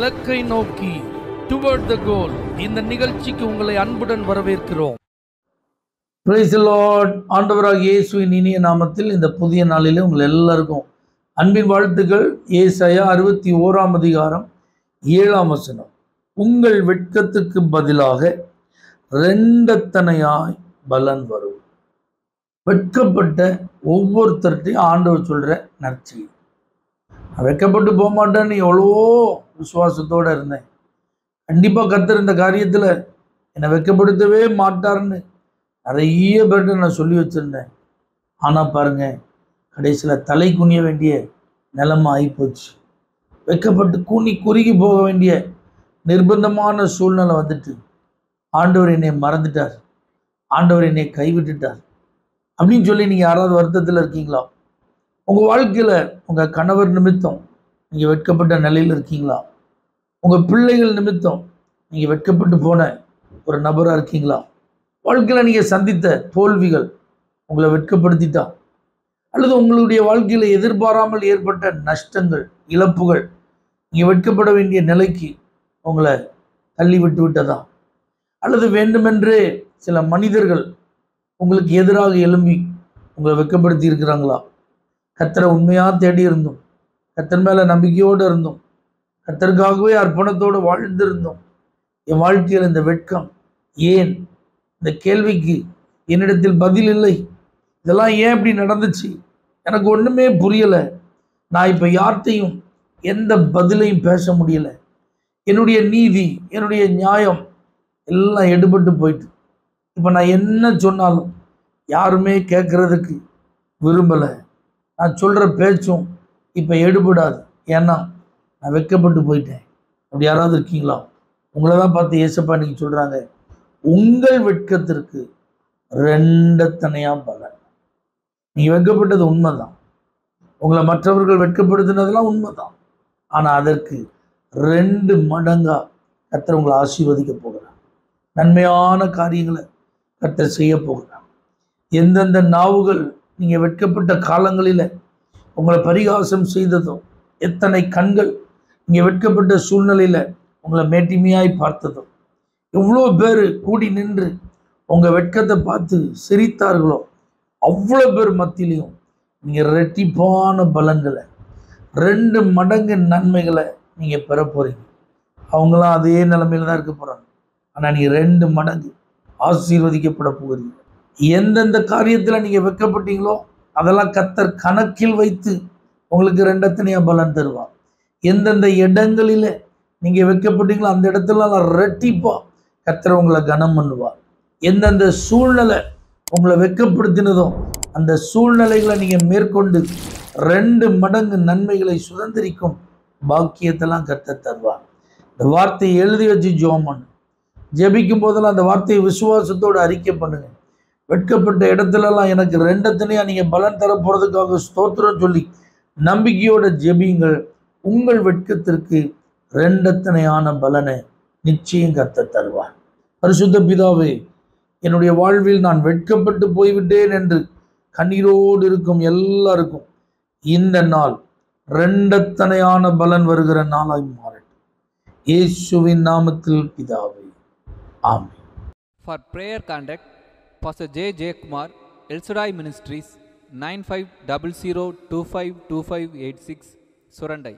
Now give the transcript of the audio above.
இலக்கை நோக்கி டுவர்ட் த கோல். இந்த நிகழ்ச்சிக்கு உங்களை அன்புடன் வரவேற்கிறோம். Praise the Lord. ஆண்டவராகிய இயேசுவின் இனிய நாமத்தில் இந்த புதிய நாளிலே உங்கள் எல்லாருக்கும் அன்பின் வாழ்த்துக்கள். ஏசாயா 61 அதிகாரம் 7 உங்கள் வெட்கத்துக்கு பதிலாக இரண்டத்தனையாய் பலன் வரும். வெட்கப்பட்ட ஒவ்வொருத்தர்கிட்டையும் ஆண்டவர் சொல்ற நற்செய்தி. நான் வெட்கப்பட்டு போக மாட்டேன்னு எவ்வளவோ விசுவாசத்தோட இருந்தேன். கண்டிப்பா கர்த்தர் இந்த காரியத்துல என்னை வெட்கப்படுத்தவே மாட்டார்னு நிறைய பேர்கிட்ட நான் சொல்லி வச்சிருந்தேன். ஆனா பாருங்க, கடைசியில தலை குனிய வேண்டிய நிலைமை ஆகிப்போச்சு. வெட்கப்பட்டு குறுகி போக வேண்டிய நிர்பந்தமான சூழ்நிலை வந்துட்டு ஆண்டவர் என்னை மறந்துட்டார், ஆண்டவர் என்னை கைவிட்டுட்டார் அப்படின்னு சொல்லி நீங்க யாராவது வருத்தத்தில் இருக்கீங்களா? உங்க வாழ்க்கையில உங்க கணவர் நிமித்தம் நீங்க வெட்கப்பட்ட நிலையில் இருக்கீங்களா? உங்க பிள்ளைகள் நிமித்தம் நீங்க வெட்கப்பட்டு போன ஒரு நபரா இருக்கீங்களா? வாழ்க்கையில நீங்க சந்தித்த தோல்விகள் உங்களை வெட்கப்படுத்திட்டா, அல்லது உங்களுடைய வாழ்க்கையில எதிர்பாராமல் ஏற்பட்ட நஷ்டங்கள், இழப்புகள் நீங்க வெட்கப்பட வேண்டிய நிலைக்கு உங்களை தள்ளி விட்டதா, அல்லது வேண்டுமென்றே சில மனிதர்கள் உங்களுக்கு எதிராக எழும்பி உங்களை வெட்கப்படுத்தி இருக்கிறாங்களா? கர்த்தரை உண்மையா தேடி இருந்தோம், கர்த்தர் மேல நம்பிக்கையோடு இருந்தோம், கர்த்தருக்காகவே அர்ப்பணத்தோடு வாழ்ந்திருந்தோம். என் வாழ்க்கையில் இந்த வெட்கம் ஏன்? இந்த கேள்விக்கு என்னிடத்தில் பதில் இல்லை. இதெல்லாம் ஏன் இப்படி நடந்துச்சு? எனக்கு ஒண்ணுமே புரியல. நான் இப்ப யார்கிட்டையும் எந்த பதிலையும் பேச முடியல. என்னுடைய நீதி, என்னுடைய நியாயம் எல்லாம் எடுபட்டு போயிட்டு இப்ப நான் என்ன சொன்னாலும் யாருமே கேட்கறதுக்கு விரும்பல. நான் சொல்ற பேச்சும் இப்ப எடுபடாது. ஏன்னா நான் வெட்கப்பட்டு போயிட்டேன். அப்படி யாராவது இருக்கீங்களா? உங்களை தான் பார்த்து ஏசப்பா நீங்க சொல்றாங்க, உங்கள் வெட்கத்திற்கு ரெண்டத்தனையா பலன். நீங்க வெட்கப்பட்டது உண்மைதான், உங்களை மற்றவர்கள் வெட்கப்படுத்தினதெல்லாம் உண்மைதான். ஆனா அதற்கு 2 மடங்கா கர்த்தர் உங்களை ஆசீர்வதிக்க போகிறார். நன்மையான காரியங்களை கர்த்தர் செய்ய போகிறார். எந்தெந்த நாவுகள் நீங்க வெட்கப்பட்ட காலங்களில உங்களை பரிகாசம் செய்ததோ, எத்தனை கண்கள் நீங்க வெட்கப்பட்ட சூழ்நிலையில உங்களை மேட்டிமையாய் பார்த்ததோ, எவ்வளோ பேர் கூடி நின்று உங்க வெட்கத்தை பார்த்து சிரித்தார்களோ, அவ்வளோ பேர் மத்தியிலையும் நீங்க ரெட்டிப்பான பலன்களை, 2 மடங்கு நன்மைகளை நீங்க பெற போறீங்க. அவங்களாம் அதே நிலைமையில தான் இருக்க போறாங்க. ஆனா நீங்க 2 மடங்கு ஆசீர்வதிக்கப்பட போகிறீங்க. எந்தெந்த காரியத்துல நீங்க வெட்கப்பட்டீங்களோ அதெல்லாம் கர்த்தர் கணக்கில் வைத்து உங்களுக்கு ரெண்டத்தனையா பலன் தருவார். எந்தெந்த இடங்களில நீங்க வெட்கப்பட்டீங்களோ அந்த இடத்துல ரெட்டிப்பா கர்த்தர் உங்களை கனம் பண்ணுவார். எந்தெந்த சூழ்நிலை உங்களை வெட்கப்படுத்தினதோ அந்த சூழ்நிலைகளை நீங்க மேற்கொண்டு 2 மடங்கு நன்மைகளை சுதந்திரிக்கும் பாக்கியத்தெல்லாம் கர்த்தர் தருவார். இந்த வார்த்தையை எழுதி வச்சு ஜெபம் பண்ணு. ஜெபிக்கும் போதெல்லாம் அந்த வார்த்தையை விசுவாசத்தோடு அறிக்கை பண்ணுங்க. வெட்கப்பட்ட இடத்துலலாம் எனக்கு ரெண்டத்தனையா நீங்க பலன் தர போறதுக்காக ஸ்தோத்திரம் சொல்லி நம்பிக்கையோட ஜெபியுங்கள். உங்கள் வெட்கத்திற்கு ரெண்டத்தனையான பலனை நிச்சயம் கர்த்தர் தருவார். பரிசுத்த பிதாவே, என்னுடைய வாழ்வில் நான் வெட்கப்பட்டு போய்விட்டேன் என்று கண்ணீரோடு இருக்கும் எல்லாருக்கும் இந்த நாள் ரெண்டத்தனையான பலன் வருகிற நாளாய் மாறட்டும். இயேசுவின் நாமத்தில் பிதாவே, ஆமென். For prayer contact, Pastor J. Kumar, El Shaddai Ministries, 9500252586, Surandai.